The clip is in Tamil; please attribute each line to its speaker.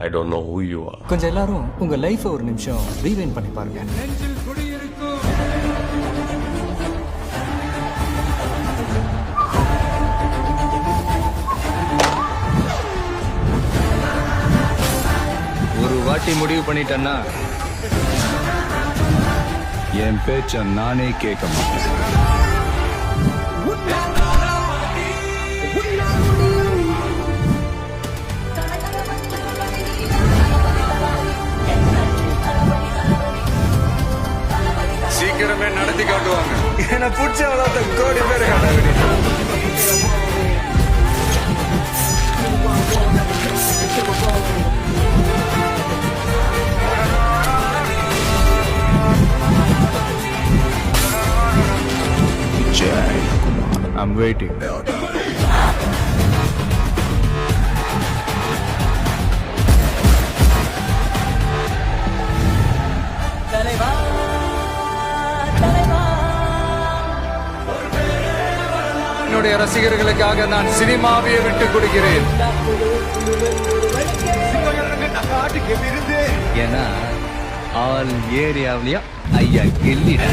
Speaker 1: I don't know who you are.
Speaker 2: கொஞ்சம் எல்லாரும் உங்க லைஃபை ஒரு நிமிஷம் ரீவைண்ட் பண்ணி பாருங்க.
Speaker 3: ஒரு வாட்டி முடிவு பண்ணிட்டேன்னா என் பேச்ச நானே கேட்க மாட்டேன். சீக்கிரமே நடத்தி காட்டுவாங்க. என்ன பிடிச்ச வளர்த்த கோடி பேர் I'm waiting. என்னுடைய ரசிகர்களுக்காக நான் சினிமாவையே விட்டு கொடுக்கிறேன். ஏன்னா ஆல் ஏரியாவிலையும் ஐயா கில்லிட